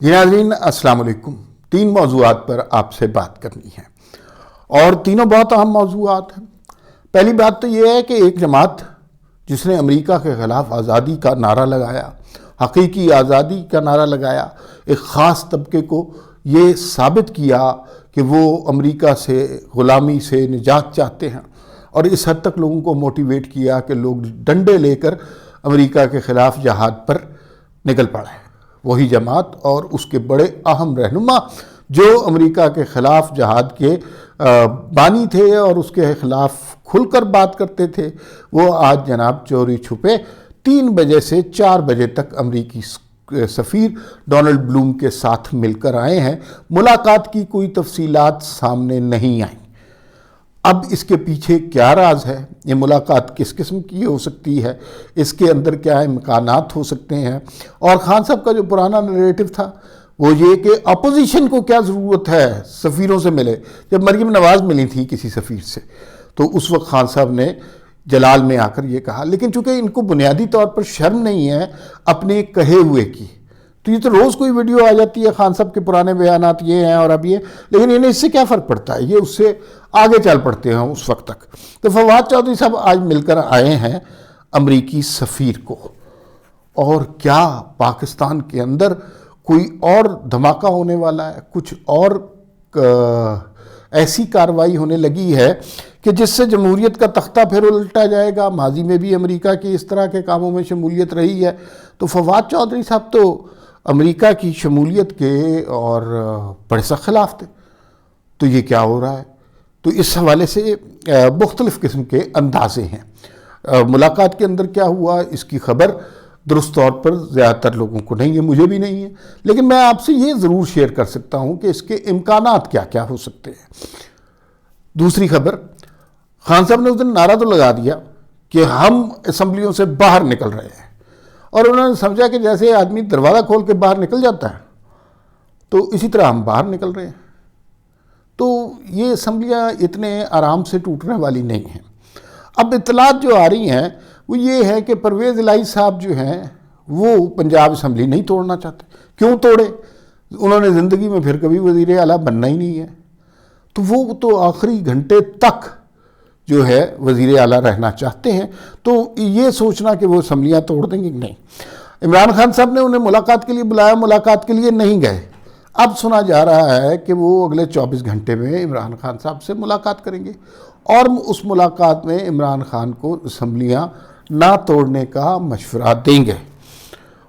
جی ناظرین السلام علیکم۔ 3 موضوعات پر آپ سے بات کرنی ہے اور تینوں بہت اہم موضوعات ہیں۔ پہلی بات تو یہ ہے کہ ایک جماعت جس نے امریکہ کے خلاف آزادی کا نعرہ لگایا، حقیقی آزادی کا نعرہ لگایا، ایک خاص طبقے کو یہ ثابت کیا کہ وہ امریکہ سے غلامی سے نجات چاہتے ہیں، اور اس حد تک لوگوں کو موٹیویٹ کیا کہ لوگ ڈنڈے لے کر امریکہ کے خلاف جہاد پر نکل پڑے۔ وہی جماعت اور اس کے بڑے اہم رہنما جو امریکہ کے خلاف جہاد کے بانی تھے اور اس کے خلاف کھل کر بات کرتے تھے، وہ آج جناب چوری چھپے 3 بجے سے 4 بجے تک امریکی سفیر ڈونلڈ بلوم کے ساتھ مل کر آئے ہیں۔ ملاقات کی کوئی تفصیلات سامنے نہیں آئیں۔ اب اس کے پیچھے کیا راز ہے؟ یہ ملاقات کس قسم کی ہو سکتی ہے؟ اس کے اندر کیا امکانات ہو سکتے ہیں؟ اور خان صاحب کا جو پرانا نریٹو تھا وہ یہ کہ اپوزیشن کو کیا ضرورت ہے سفیروں سے ملے۔ جب مریم نواز ملی تھی کسی سفیر سے تو اس وقت خان صاحب نے جلال میں آ کر یہ کہا، لیکن چونکہ ان کو بنیادی طور پر شرم نہیں ہے اپنے کہے ہوئے کی، تو یہ تو روز کوئی ویڈیو آ جاتی ہے خان صاحب کے پرانے بیانات یہ ہیں اور اب یہ، لیکن انہیں اس سے کیا فرق پڑتا ہے؟ یہ اس سے آگے چل پڑتے ہیں اس وقت تک۔ تو فواد چودھری صاحب آج مل کر آئے ہیں امریکی سفیر کو، اور کیا پاکستان کے اندر کوئی اور دھماکہ ہونے والا ہے؟ کچھ اور ایسی کارروائی ہونے لگی ہے کہ جس سے جمہوریت کا تختہ پھر الٹا جائے گا؟ ماضی میں بھی امریکہ کی اس طرح کے کاموں میں شمولیت رہی ہے، تو فواد چودھری صاحب تو امریکہ کی شمولیت کے اور بڑے سخت خلاف تھے۔ تو یہ کیا ہو رہا ہے؟ تو اس حوالے سے مختلف قسم کے اندازے ہیں۔ ملاقات کے اندر کیا ہوا اس کی خبر درست طور پر زیادہ تر لوگوں کو نہیں ہے، مجھے بھی نہیں ہے، لیکن میں آپ سے یہ ضرور شیئر کر سکتا ہوں کہ اس کے امکانات کیا کیا ہو سکتے ہیں۔ دوسری خبر، خان صاحب نے اس دن نعرہ تو لگا دیا کہ ہم اسمبلیوں سے باہر نکل رہے ہیں، اور انہوں نے سمجھا کہ جیسے آدمی دروازہ کھول کے باہر نکل جاتا ہے تو اسی طرح ہم باہر نکل رہے ہیں۔ تو یہ اسمبلیاں اتنے آرام سے ٹوٹنے والی نہیں ہیں۔ اب اطلاعات جو آ رہی ہیں وہ یہ ہے کہ پرویز الہی صاحب جو ہیں وہ پنجاب اسمبلی نہیں توڑنا چاہتے۔ کیوں توڑے؟ انہوں نے زندگی میں پھر کبھی وزیر اعلیٰ بننا ہی نہیں ہے، تو وہ تو آخری گھنٹے تک جو ہے وزیر اعلیٰ رہنا چاہتے ہیں۔ تو یہ سوچنا کہ وہ اسمبلیاں توڑ دیں گے، نہیں۔ عمران خان صاحب نے انہیں ملاقات کے لیے بلایا، ملاقات کے لیے نہیں گئے۔ اب سنا جا رہا ہے کہ وہ اگلے 24 گھنٹے میں عمران خان صاحب سے ملاقات کریں گے، اور اس ملاقات میں عمران خان کو اسمبلیاں نہ توڑنے کا مشورہ دیں گے،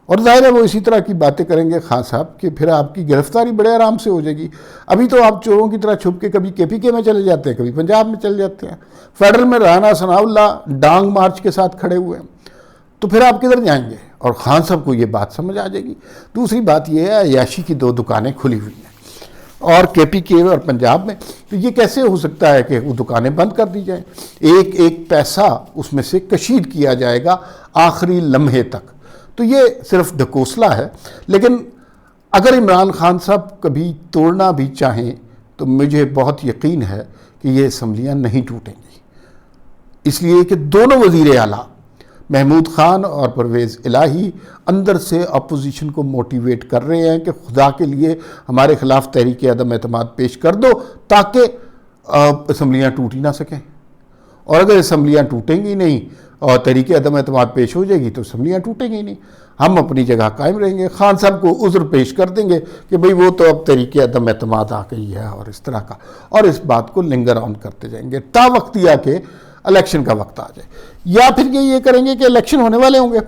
اور ظاہر ہے وہ اسی طرح کی باتیں کریں گے خان صاحب کہ پھر آپ کی گرفتاری بڑے آرام سے ہو جائے گی۔ ابھی تو آپ چوروں کی طرح چھپ کے کبھی KPK میں چلے جاتے ہیں، کبھی پنجاب میں چلے جاتے ہیں، فیڈرل میں رانا ثناء اللہ ڈانگ مارچ کے ساتھ کھڑے ہوئے ہیں، تو پھر آپ کدھر جائیں گے؟ اور خان صاحب کو یہ بات سمجھ آ جائے گی۔ دوسری بات یہ ہے عیاشی کی 2 دکانیں کھلی ہوئی ہیں اور KPK اور پنجاب میں، تو یہ کیسے ہو سکتا ہے کہ وہ دکانیں بند کر دی جائیں؟ ایک ایک پیسہ اس میں سے کشید کیا جائے گا آخری لمحے تک۔ تو یہ صرف ڈھکوسلا ہے، لیکن اگر عمران خان صاحب کبھی توڑنا بھی چاہیں تو مجھے بہت یقین ہے کہ یہ اسمبلیاں نہیں ٹوٹیں گی، اس لیے کہ دونوں وزیر اعلیٰ محمود خان اور پرویز الہی اندر سے اپوزیشن کو موٹیویٹ کر رہے ہیں کہ خدا کے لیے ہمارے خلاف تحریک عدم اعتماد پیش کر دو تاکہ اسمبلیاں ٹوٹ ہی نہ سکیں، اور اگر اسمبلیاں ٹوٹیں گی نہیں اور تحریک عدم اعتماد پیش ہو جائے گی تو اسمبلیاں ٹوٹیں گی نہیں، ہم اپنی جگہ قائم رہیں گے۔ خان صاحب کو عذر پیش کر دیں گے کہ بھئی وہ تو اب تحریک عدم اعتماد آ گئی ہے اور اس طرح کا، اور اس بات کو لنگر آن کرتے جائیں گے تا وقت یا کہ الیکشن کا وقت آ جائے، یا پھر یہ کریں گے کہ الیکشن ہونے والے ہوں گے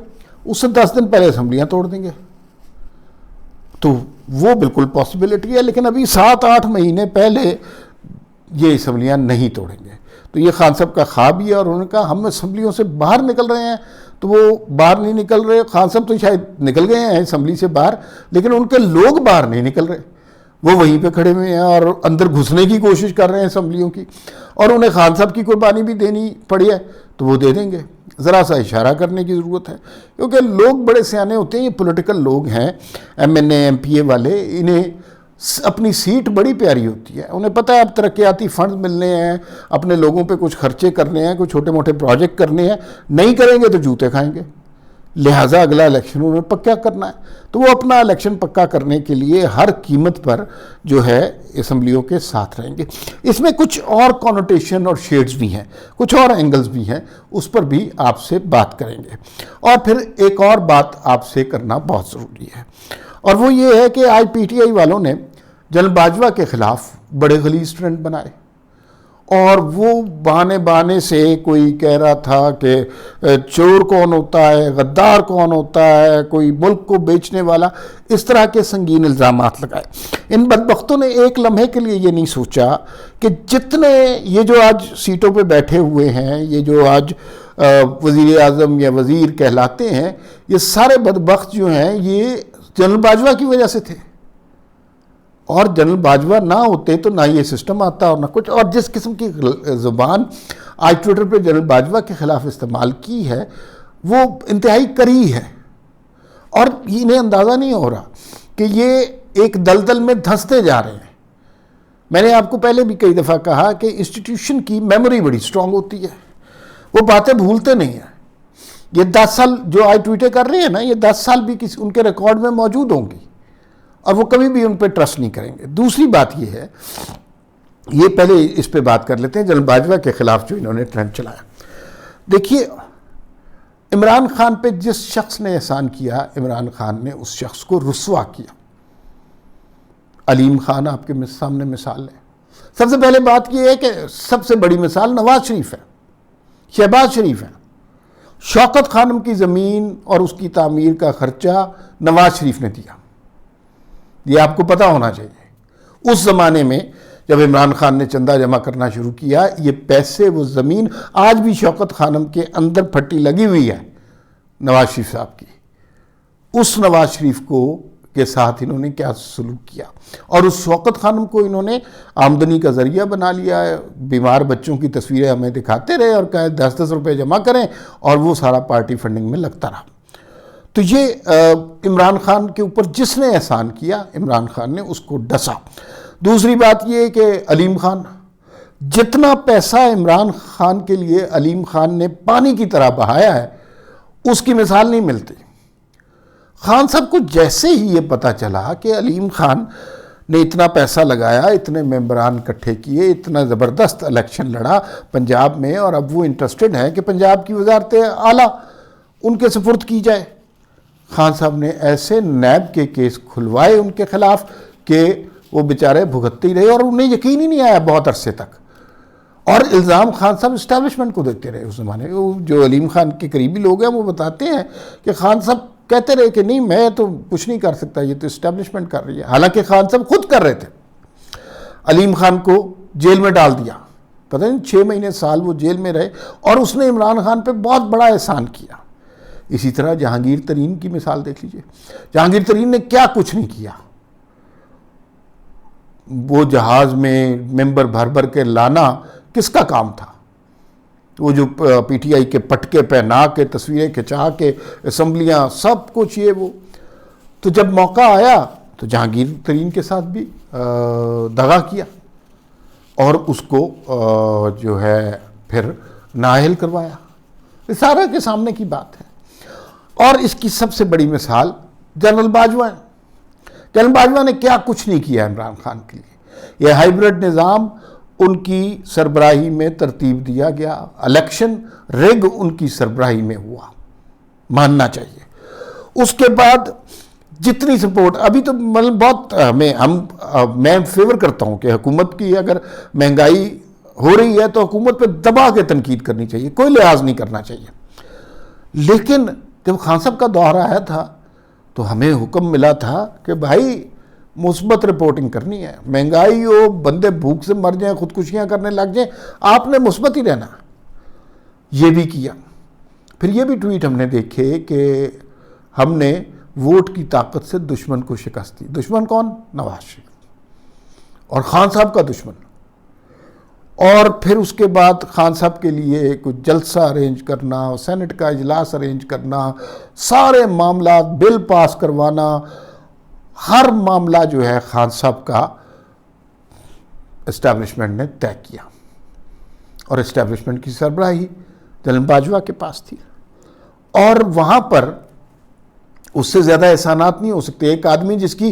اس سے 10 دن پہلے اسمبلیاں توڑ دیں گے، تو وہ بالکل پاسبلٹی ہے، لیکن ابھی 7-8 مہینے پہلے یہ اسمبلیاں نہیں توڑیں گے۔ تو یہ خان صاحب کا خواب ہی ہے، اور انہوں نے کہا ہم اسمبلیوں سے باہر نکل رہے ہیں، تو وہ باہر نہیں نکل رہے۔ خان صاحب تو شاید نکل گئے ہیں اسمبلی سے باہر، لیکن ان کے لوگ باہر نہیں نکل رہے، وہ وہیں پہ کھڑے ہوئے ہیں اور اندر گھسنے کی کوشش کر رہے ہیں اسمبلیوں کی، اور انہیں خان صاحب کی قربانی بھی دینی پڑی ہے تو وہ دے دیں گے۔ ذرا سا اشارہ کرنے کی ضرورت ہے، کیونکہ لوگ بڑے سیانے ہوتے ہیں، یہ پولیٹیکل لوگ ہیں، MNA MPA والے، انہیں اپنی سیٹ بڑی پیاری ہوتی ہے، انہیں پتہ ہے اب ترقیاتی فنڈز ملنے ہیں، اپنے لوگوں پہ کچھ خرچے کرنے ہیں، کچھ چھوٹے موٹے پروجیکٹ کرنے ہیں، نہیں کریں گے تو جوتے کھائیں گے، لہٰذا اگلا الیکشن انہیں پکا کرنا ہے، تو وہ اپنا الیکشن پکا کرنے کے لیے ہر قیمت پر جو ہے اسمبلیوں کے ساتھ رہیں گے۔ اس میں کچھ اور کونوٹیشن اور شیڈز بھی ہیں، کچھ اور اینگلز بھی ہیں، اس پر بھی آپ سے بات کریں گے۔ اور پھر ایک اور بات آپ سے کرنا بہت ضروری ہے، اور وہ یہ ہے کہ آج پی ٹی آئی والوں نے جنرل باجوہ کے خلاف بڑے غلیظ ٹرینڈ بنائے، اور وہ بہانے سے کوئی کہہ رہا تھا کہ چور کون ہوتا ہے، غدار کون ہوتا ہے، کوئی ملک کو بیچنے والا، اس طرح کے سنگین الزامات لگائے۔ ان بدبختوں نے ایک لمحے کے لیے یہ نہیں سوچا کہ جتنے یہ جو آج سیٹوں پہ بیٹھے ہوئے ہیں، یہ جو آج وزیر اعظم یا وزیر کہلاتے ہیں، یہ سارے بدبخت جو ہیں یہ جنرل باجوہ کی وجہ سے تھے، اور جنرل باجوہ نہ ہوتے تو نہ یہ سسٹم آتا اور نہ کچھ۔ اور جس قسم کی زبان آج ٹویٹر پہ جنرل باجوہ کے خلاف استعمال کی ہے وہ انتہائی کری ہے، اور انہیں اندازہ نہیں ہو رہا کہ یہ ایک دلدل میں دھنستے جا رہے ہیں۔ میں نے آپ کو پہلے بھی کئی دفعہ کہا کہ انسٹیٹیوشن کی میموری بڑی سٹرونگ ہوتی ہے، وہ باتیں بھولتے نہیں ہیں۔ یہ 10 سال جو آج ٹویٹیں کر رہے ہیں نا، یہ 10 سال بھی ان کے ریکارڈ میں موجود ہوں گی، اور وہ کبھی بھی ان پہ ٹرسٹ نہیں کریں گے۔ دوسری بات یہ ہے، یہ پہلے اس پہ بات کر لیتے ہیں جنرل باجوہ کے خلاف جو انہوں نے ٹرینڈ چلایا۔ دیکھیے، عمران خان پہ جس شخص نے احسان کیا، عمران خان نے اس شخص کو رسوا کیا۔ علیم خان آپ کے سامنے مثال ہے۔ سب سے پہلے بات یہ ہے کہ سب سے بڑی مثال نواز شریف ہے، شہباز شریف ہے۔ شوکت خانم کی زمین اور اس کی تعمیر کا خرچہ نواز شریف نے دیا، یہ آپ کو پتہ ہونا چاہیے۔ اس زمانے میں جب عمران خان نے چندہ جمع کرنا شروع کیا، یہ پیسے، وہ زمین آج بھی شوکت خانم کے اندر پھٹی لگی ہوئی ہے نواز شریف صاحب کی۔ اس نواز شریف کے ساتھ انہوں نے کیا سلوک کیا، اور اس شوکت خانم کو انہوں نے آمدنی کا ذریعہ بنا لیا ہے۔ بیمار بچوں کی تصویریں ہمیں دکھاتے رہے اور کہے 10-10 روپے جمع کریں، اور وہ سارا پارٹی فنڈنگ میں لگتا رہا۔ تو یہ عمران خان کے اوپر جس نے احسان کیا، عمران خان نے اس کو ڈسا۔ دوسری بات یہ کہ علیم خان، جتنا پیسہ عمران خان کے لیے علیم خان نے پانی کی طرح بہایا ہے، اس کی مثال نہیں ملتی۔ خان صاحب کو جیسے ہی یہ پتہ چلا کہ علیم خان نے اتنا پیسہ لگایا، اتنے ممبران اکٹھے کیے، اتنا زبردست الیکشن لڑا پنجاب میں، اور اب وہ انٹرسٹڈ ہیں کہ پنجاب کی وزارت اعلیٰ ان کے سپرد کی جائے، خان صاحب نے ایسے نیب کے کیس کھلوائے ان کے خلاف کہ وہ بیچارے بھگتتے ہی رہے، اور انہیں یقین ہی نہیں آیا بہت عرصے تک۔ اور الزام خان صاحب اسٹیبلشمنٹ کو دیتے رہے۔ اس زمانے جو علیم خان کے قریبی لوگ ہیں وہ بتاتے ہیں کہ خان صاحب کہتے رہے کہ نہیں، میں تو کچھ نہیں کر سکتا، یہ تو اسٹیبلشمنٹ کر رہی ہے، حالانکہ خان صاحب خود کر رہے تھے۔ علیم خان کو جیل میں ڈال دیا، پتہ نہیں 6 مہینے سال وہ جیل میں رہے، اور اس نے عمران خان پہ بہت بڑا احسان کیا۔ اسی طرح جہانگیر ترین کی مثال دیکھ لیجئے، جہانگیر ترین نے کیا کچھ نہیں کیا۔ وہ جہاز میں ممبر بھر بھر کے لانا کس کا کام تھا؟ وہ جو پی ٹی آئی کے پٹکے پہنا کے، تصویریں کھچا کے، اسمبلیاں، سب کچھ یہ وہ۔ تو جب موقع آیا تو جہانگیر ترین کے ساتھ بھی دغا کیا، اور اس کو جو ہے پھر نااہل کروایا۔ یہ سارا کے سامنے کی بات ہے۔ اور اس کی سب سے بڑی مثال جنرل باجوہ ہے۔ جنرل باجوہ نے کیا کچھ نہیں کیا عمران خان کے لیے۔ یہ ہائیبرڈ نظام ان کی سربراہی میں ترتیب دیا گیا، الیکشن ریگ ان کی سربراہی میں ہوا، ماننا چاہیے۔ اس کے بعد جتنی سپورٹ ابھی تو بہت میں فیور کرتا ہوں کہ حکومت کی اگر مہنگائی ہو رہی ہے تو حکومت پہ دبا کے تنقید کرنی چاہیے، کوئی لحاظ نہیں کرنا چاہیے۔ لیکن جب خان صاحب کا دور آیا تھا تو ہمیں حکم ملا تھا کہ بھائی مثبت رپورٹنگ کرنی ہے، مہنگائی ہو، بندے بھوک سے مر جائیں، خودکشیاں کرنے لگ جائیں، آپ نے مثبت ہی رہنا۔ یہ بھی کیا۔ پھر یہ بھی ٹویٹ ہم نے دیکھے کہ ہم نے ووٹ کی طاقت سے دشمن کو شکست دی۔ دشمن کون؟ نواز شریف اور خان صاحب کا دشمن۔ اور پھر اس کے بعد خان صاحب کے لیے کچھ جلسہ ارینج کرنا، سینٹ کا اجلاس ارینج کرنا، سارے معاملات، بل پاس کروانا، ہر معاملہ جو ہے خان صاحب کا اسٹیبلشمنٹ نے طے کیا، اور اسٹیبلشمنٹ کی سربراہی جنرل باجوہ کے پاس تھی۔ اور وہاں پر اس سے زیادہ احسانات نہیں ہو سکتے. ایک آدمی جس کی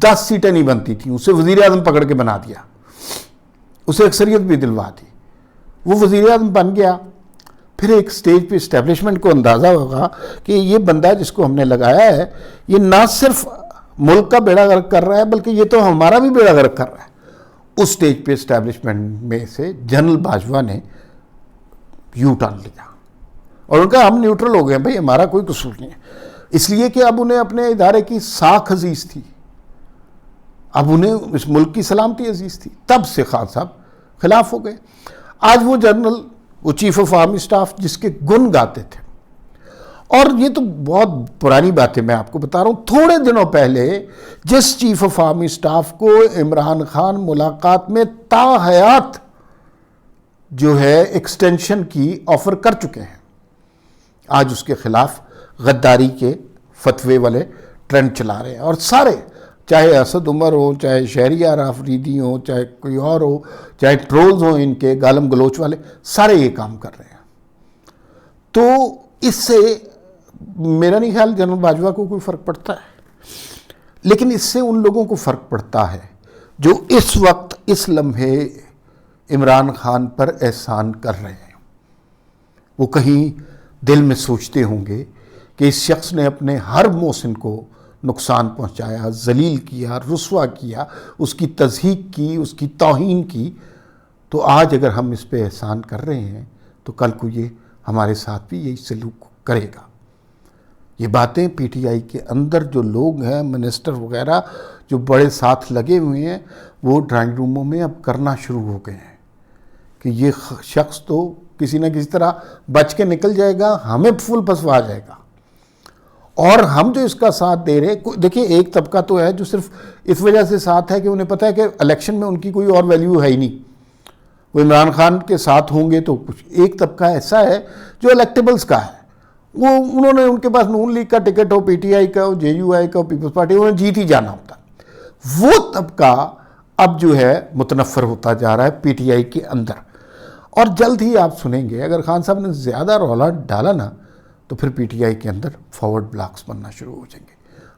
10 سیٹیں نہیں بنتی تھیں اسے وزیر اعظم پکڑ کے بنا دیا, اسے اکثریت بھی دلوا دی, وہ وزیر اعظم بن گیا. پھر ایک سٹیج پہ اسٹیبلشمنٹ کو اندازہ ہوگا کہ یہ بندہ جس کو ہم نے لگایا ہے یہ نہ صرف ملک کا بیڑا غرق کر رہا ہے بلکہ یہ تو ہمارا بھی بیڑا غرق کر رہا ہے. اس سٹیج پہ اسٹیبلشمنٹ میں سے جنرل باجوہ نے یو ٹرن لیا اور ان کا ہم نیوٹرل ہو گئے ہیں, بھائی ہمارا کوئی قصور نہیں ہے. اس لیے کہ اب انہیں اپنے ادارے کی ساکھ عزیز تھی, اب انہیں اس ملک کی سلامتی عزیز تھی. تب سے خان صاحب خلاف ہو گئے. آج وہ جنرل, وہ چیف آف آرمی اسٹاف جس کے گن گاتے تھے, اور یہ تو بہت پرانی بات ہے, میں آپ کو بتا رہا ہوں, تھوڑے دنوں پہلے جس چیف آف آرمی اسٹاف کو عمران خان ملاقات میں تا حیات جو ہے ایکسٹینشن کی آفر کر چکے ہیں, آج اس کے خلاف غداری کے فتوے والے ٹرینڈ چلا رہے ہیں. اور سارے, چاہے اسد عمر ہو, چاہے شہریار آفریدی ہو, چاہے کوئی اور ہو, چاہے ٹرولز ہوں ان کے گالم گلوچ والے, سارے یہ کام کر رہے ہیں. تو اس سے میرا نہیں خیال جنرل باجوہ کو کوئی فرق پڑتا ہے, لیکن اس سے ان لوگوں کو فرق پڑتا ہے جو اس وقت اس لمحے عمران خان پر احسان کر رہے ہیں. وہ کہیں دل میں سوچتے ہوں گے کہ اس شخص نے اپنے ہر محسن کو نقصان پہنچایا, ذلیل کیا, رسوا کیا, اس کی تضحیک کی, اس کی توہین کی, تو آج اگر ہم اس پہ احسان کر رہے ہیں تو کل کو یہ ہمارے ساتھ بھی یہی سلوک کرے گا. یہ باتیں پی ٹی آئی کے اندر جو لوگ ہیں, منسٹر وغیرہ جو بڑے ساتھ لگے ہوئے ہیں, وہ ڈرائنگ روموں میں اب کرنا شروع ہو گئے ہیں کہ یہ شخص تو کسی نہ کسی طرح بچ کے نکل جائے گا, ہمیں پھول پھسوا جائے گا. اور ہم جو اس کا ساتھ دے رہے ہیں, دیکھیں ایک طبقہ تو ہے جو صرف اس وجہ سے ساتھ ہے کہ انہیں پتہ ہے کہ الیکشن میں ان کی کوئی اور ویلیو ہے ہی نہیں, وہ عمران خان کے ساتھ ہوں گے تو کچھ. ایک طبقہ ایسا ہے جو الیکٹیبلز کا ہے, وہ انہوں نے, ان کے پاس نون لیگ کا ticket who, P T I کا ہو, جے یو آئی کا ہو, پیپلز پارٹی, انہوں نے جیت ہی جانا ہوتا. وہ طبقہ اب جو ہے متنفر ہوتا جا رہا ہے پی ٹی آئی کے اندر, اور جلد ہی آپ سنیں گے اگر خان صاحب نے زیادہ رولا ڈالا نا تو پھر پی ٹی آئی کے اندر فارورڈ بلاکس بننا شروع ہو جائیں گے,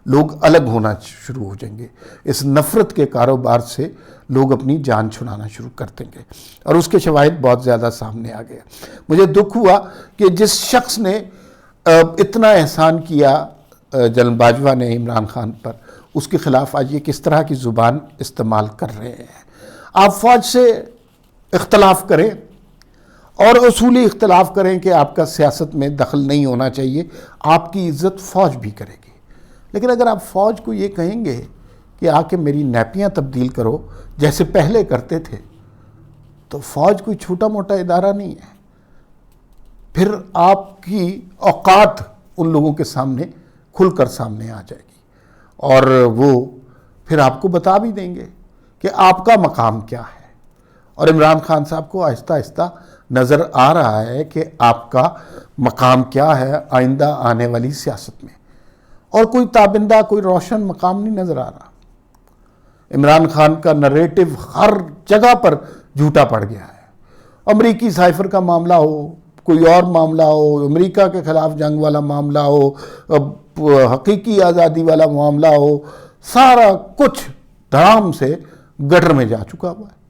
لوگ الگ ہونا شروع ہو جائیں گے. اس نفرت کے کاروبار سے لوگ اپنی جان چھڑانا شروع کر دیں گے, اور اس کے شواہد بہت زیادہ سامنے آ گئے. مجھے دکھ ہوا کہ جس شخص نے اتنا احسان کیا جنرل باجوہ نے عمران خان پر, اس کے خلاف آج یہ کس طرح کی زبان استعمال کر رہے ہیں. آپ فوج سے اختلاف کریں اور اصولی اختلاف کریں کہ آپ کا سیاست میں دخل نہیں ہونا چاہیے, آپ کی عزت فوج بھی کرے گی. لیکن اگر آپ فوج کو یہ کہیں گے کہ آ کے میری نیپیاں تبدیل کرو جیسے پہلے کرتے تھے, تو فوج کوئی چھوٹا موٹا ادارہ نہیں ہے. پھر آپ کی اوقات ان لوگوں کے سامنے کھل کر سامنے آ جائے گی, اور وہ پھر آپ کو بتا بھی دیں گے کہ آپ کا مقام کیا ہے. اور عمران خان صاحب کو آہستہ آہستہ نظر آ رہا ہے کہ آپ کا مقام کیا ہے آئندہ آنے والی سیاست میں, اور کوئی تابندہ, کوئی روشن مقام نہیں نظر آ رہا. عمران خان کا نریٹو ہر جگہ پر جھوٹا پڑ گیا ہے. امریکی سائفر کا معاملہ ہو, کوئی اور معاملہ ہو, امریکہ کے خلاف جنگ والا معاملہ ہو, حقیقی آزادی والا معاملہ ہو, سارا کچھ دھڑام سے گٹر میں جا چکا ہوا ہے.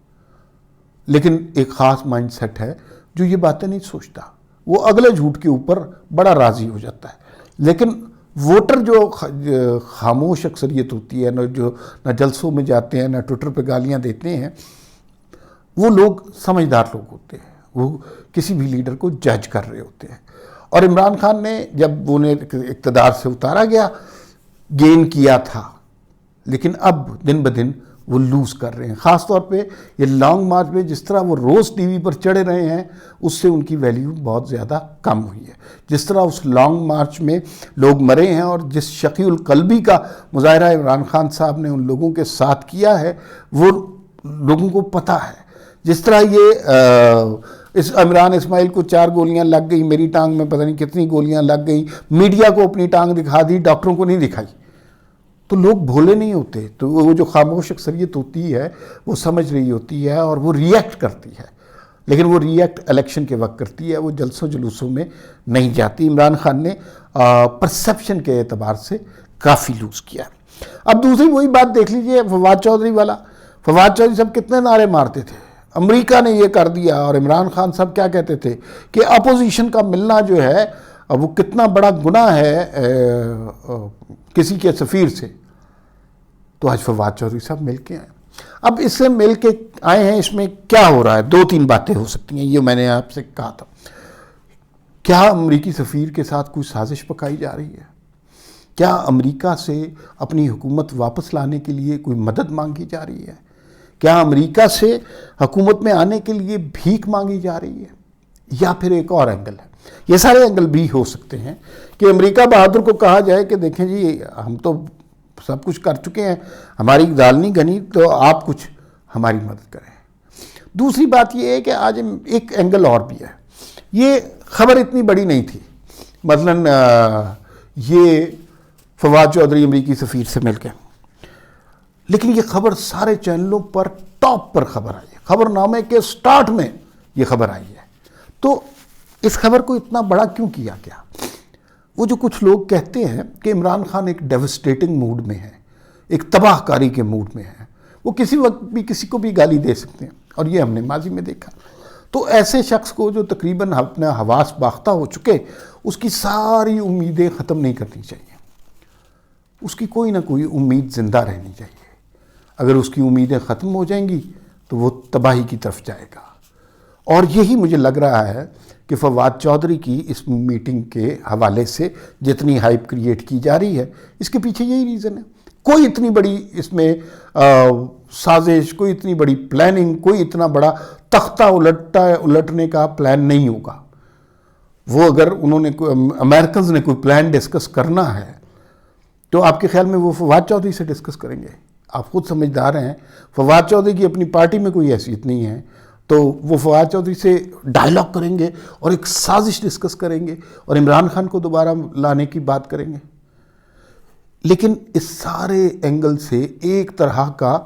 لیکن ایک خاص مائنڈ سیٹ ہے جو یہ باتیں نہیں سوچتا, وہ اگلے جھوٹ کے اوپر بڑا راضی ہو جاتا ہے. لیکن ووٹر جو خاموش اکثریت ہوتی ہے, نہ جلسوں میں جاتے ہیں, نہ ٹویٹر پہ گالیاں دیتے ہیں, وہ لوگ سمجھدار لوگ ہوتے ہیں, وہ کسی بھی لیڈر کو جج کر رہے ہوتے ہیں. اور عمران خان نے جب انہیں اقتدار سے اتارا گیا گین کیا تھا, لیکن اب دن بدن وہ لوز کر رہے ہیں. خاص طور پہ یہ لانگ مارچ میں جس طرح وہ روز ٹی وی پر چڑھے رہے ہیں, اس سے ان کی ویلیو بہت زیادہ کم ہوئی ہے. جس طرح اس لانگ مارچ میں لوگ مرے ہیں, اور جس شقی القلبی کا مظاہرہ عمران خان صاحب نے ان لوگوں کے ساتھ کیا ہے, وہ لوگوں کو پتہ ہے. جس طرح یہ عمران اسماعیل کو 4 گولیاں لگ گئی, میری ٹانگ میں پتہ نہیں کتنی گولیاں لگ گئیں, میڈیا کو اپنی ٹانگ دکھا دی, ڈاکٹروں کو نہیں دکھائی. تو لوگ بھولے نہیں ہوتے, تو وہ جو خاموش اکثریت ہوتی ہے وہ سمجھ رہی ہوتی ہے اور وہ ریئیکٹ کرتی ہے. لیکن وہ ری ایکٹ الیکشن کے وقت کرتی ہے، وہ جلسوں جلوسوں میں نہیں جاتی۔ عمران خان نے پرسیپشن کے اعتبار سے کافی لوز کیا۔ اب دوسری وہی بات دیکھ لیجئے فواد چودھری والا۔ فواد چودھری صاحب کتنے نعرے مارتے تھے، امریکہ نے یہ کر دیا، اور عمران خان صاحب کیا کہتے تھے کہ اپوزیشن کا ملنا جو ہے وہ کتنا بڑا گناہ ہے کسی کے سفیر سے۔ تو آج فواد چودھری صاحب مل کے آئے۔ اب اس سے مل کے آئے ہیں، اس میں کیا ہو رہا ہے؟ دو تین باتیں ہو سکتی ہیں، یہ میں نے آپ سے کہا تھا۔ کیا امریکی سفیر کے ساتھ کوئی سازش پکائی جا رہی ہے؟ کیا امریکہ سے اپنی حکومت واپس لانے کے لیے کوئی مدد مانگی جا رہی ہے؟ کیا امریکہ سے حکومت میں آنے کے لیے بھیک مانگی جا رہی ہے؟ یا پھر ایک اور اینگل ہے؟ یہ سارے اینگل بھی ہو سکتے ہیں کہ امریکہ بہادر کو کہا جائے کہ دیکھیں جی ہم تو سب کچھ کر چکے ہیں، ہماری دال نہیں گنی، تو آپ کچھ ہماری مدد کریں۔ دوسری بات یہ ہے کہ آج ایک اینگل اور بھی ہے، یہ خبر اتنی بڑی نہیں تھی، مثلاً یہ فواد چودھری امریکی سفیر سے مل کے، لیکن یہ خبر سارے چینلوں پر ٹاپ پر خبر آئی ہے، خبر نامے کے سٹارٹ میں یہ خبر آئی ہے۔ تو اس خبر کو اتنا بڑا کیوں کیا گیا؟ وہ جو کچھ لوگ کہتے ہیں کہ عمران خان ایک ڈیوسٹیٹنگ موڈ میں ہے، ایک تباہ کاری کے موڈ میں ہے، وہ کسی وقت بھی کسی کو بھی گالی دے سکتے ہیں، اور یہ ہم نے ماضی میں دیکھا۔ تو ایسے شخص کو جو تقریباً اپنا حواس باختہ ہو چکے، اس کی ساری امیدیں ختم نہیں کرنی چاہیے، اس کی کوئی نہ کوئی امید زندہ رہنی چاہیے۔ اگر اس کی امیدیں ختم ہو جائیں گی تو وہ تباہی کی طرف جائے گا، اور یہی مجھے لگ رہا ہے کہ فواد چودھری کی اس میٹنگ کے حوالے سے جتنی ہائپ کریٹ کی جا رہی ہے، اس کے پیچھے یہی ریزن ہے۔ کوئی اتنی بڑی اس میں سازش، کوئی اتنی بڑی پلاننگ، کوئی اتنا بڑا تختہ الٹنے کا پلان نہیں ہوگا۔ وہ اگر انہوں نے امریکنز نے کوئی پلان ڈسکس کرنا ہے تو آپ کے خیال میں وہ فواد چودھری سے ڈسکس کریں گے؟ آپ خود سمجھدار ہیں، فواد چودھری کی اپنی پارٹی میں کوئی حیثیت نہیں ہے، تو وہ فواد چودھری سے ڈائلاگ کریں گے اور ایک سازش ڈسکس کریں گے اور عمران خان کو دوبارہ لانے کی بات کریں گے۔ لیکن اس سارے اینگل سے ایک طرح کا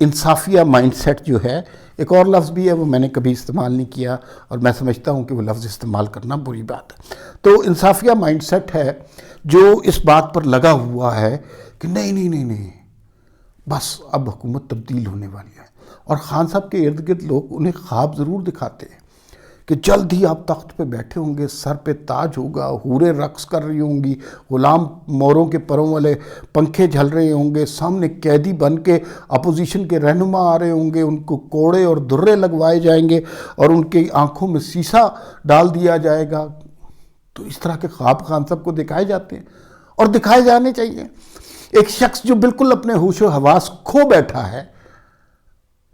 انصافیہ مائنڈ سیٹ جو ہے، ایک اور لفظ بھی ہے وہ میں نے کبھی استعمال نہیں کیا اور میں سمجھتا ہوں کہ وہ لفظ استعمال کرنا بری بات ہے، تو انصافیہ مائنڈ سیٹ ہے جو اس بات پر لگا ہوا ہے کہ نہیں نہیں نہیں نہیں، بس اب حکومت تبدیل ہونے والی ہے۔ اور خان صاحب کے ارد گرد لوگ انہیں خواب ضرور دکھاتے ہیں کہ جلد ہی آپ تخت پہ بیٹھے ہوں گے، سر پہ تاج ہوگا، حوریں رقص کر رہی ہوں گی، غلام موروں کے پروں والے پنکھے جھل رہے ہوں گے، سامنے قیدی بن کے اپوزیشن کے رہنما آ رہے ہوں گے، ان کو کوڑے اور درے لگوائے جائیں گے اور ان کی آنکھوں میں سیسا ڈال دیا جائے گا۔ تو اس طرح کے خواب خان صاحب کو دکھائے جاتے ہیں اور دکھائے جانے چاہیے۔ ایک شخص جو بالکل اپنے ہوش و حواس کھو بیٹھا ہے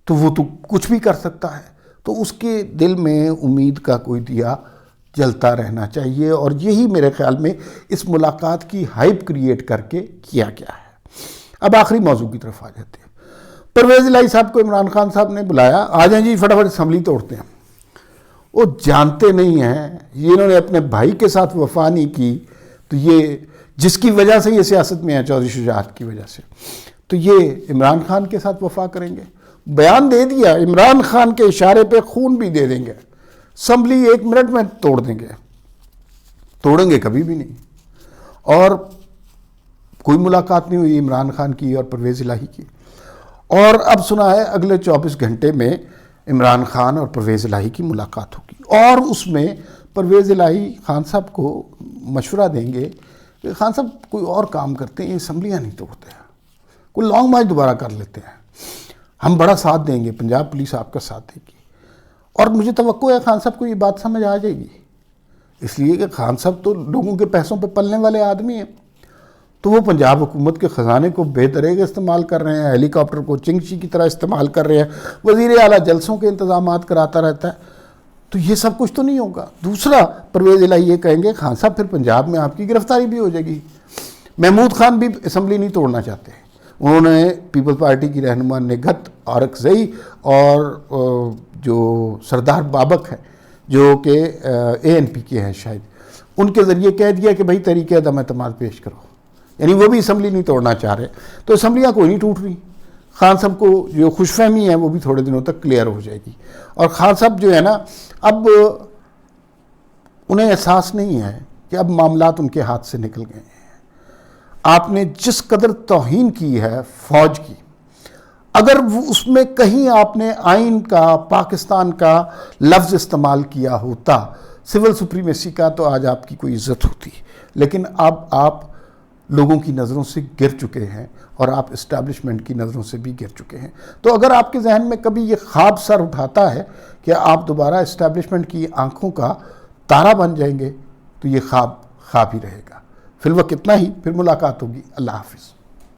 تو وہ تو کچھ بھی کر سکتا ہے، تو اس کے دل میں امید کا کوئی دیا جلتا رہنا چاہیے، اور یہی میرے خیال میں اس ملاقات کی ہائپ کریٹ کر کے کیا گیا ہے۔ اب آخری موضوع کی طرف آ جاتے ہیں۔ پرویز الہی صاحب کو عمران خان صاحب نے بلایا، آ جائیں جی فٹافٹ اسمبلی توڑتے ہیں۔ وہ جانتے نہیں ہیں انہوں نے اپنے بھائی کے ساتھ وفا نہیں کی، تو یہ جس کی وجہ سے یہ سیاست میں ہے، چودھری شجاعت کی وجہ سے، تو یہ عمران خان کے ساتھ وفا کریں گے؟ بیان دے دیا، عمران خان کے اشارے پہ خون بھی دے دیں گے، اسمبلی 1 منٹ میں توڑ دیں گے، توڑیں گے کبھی بھی نہیں۔ اور کوئی ملاقات نہیں ہوئی عمران خان کی اور پرویز الہی کی، اور اب سنا ہے اگلے 24 گھنٹے میں عمران خان اور پرویز الہی کی ملاقات ہوگی، اور اس میں پرویز الہی خان صاحب کو مشورہ دیں گے کہ خان صاحب کوئی اور کام کرتے ہیں، اسمبلیاں نہیں توڑتے ہیں، کوئی لانگ مارچ دوبارہ کر لیتے ہیں، ہم بڑا ساتھ دیں گے، پنجاب پولیس آپ کا ساتھ دے گی۔ اور مجھے توقع ہے خان صاحب کو یہ بات سمجھ آ جائے گی، اس لیے کہ خان صاحب تو لوگوں کے پیسوں پہ پلنے والے آدمی ہیں، تو وہ پنجاب حکومت کے خزانے کو بے دریغ استعمال کر رہے ہیں، ہیلی کاپٹر کو چنگچی کی طرح استعمال کر رہے ہیں، وزیر اعلیٰ جلسوں کے انتظامات کراتا رہتا ہے، تو یہ سب کچھ تو نہیں ہوگا۔ دوسرا، پرویز الہی یہ کہیں گے خان صاحب پھر پنجاب میں آپ کی گرفتاری بھی ہو جائے گی۔ محمود خان بھی اسمبلی نہیں توڑنا چاہتے، انہوں نے پیپل پارٹی کی رہنما نگہت اورکزئی اور جو سردار بابک ہیں جو کہ ANP کے ہیں شاید، ان کے ذریعے کہہ دیا کہ بھائی طریقہ عدم اعتماد پیش کرو، یعنی وہ بھی اسمبلی نہیں توڑنا چاہ رہے، تو اسمبلیاں کوئی نہیں ٹوٹ رہی۔ خان صاحب کو جو خوش فہمی ہے وہ بھی تھوڑے دنوں تک کلیئر ہو جائے گی. اور خان صاحب جو ہے نا اب انہیں احساس نہیں ہے کہ اب معاملات ان کے ہاتھ سے نکل گئے ہیں. آپ نے جس قدر توہین کی ہے فوج کی، اگر وہ اس میں کہیں آپ نے آئین کا، پاکستان کا لفظ استعمال کیا ہوتا، سول سپریمیسی کا، تو آج آپ کی کوئی عزت ہوتی. لیکن اب آپ لوگوں کی نظروں سے گر چکے ہیں اور آپ اسٹیبلشمنٹ کی نظروں سے بھی گر چکے ہیں. تو اگر آپ کے ذہن میں کبھی یہ خواب سر اٹھاتا ہے کہ آپ دوبارہ اسٹیبلشمنٹ کی آنکھوں کا تارا بن جائیں گے، تو یہ خواب ہی رہے گا. فی الوقت اتنا ہی، پھر ملاقات ہوگی. اللہ حافظ.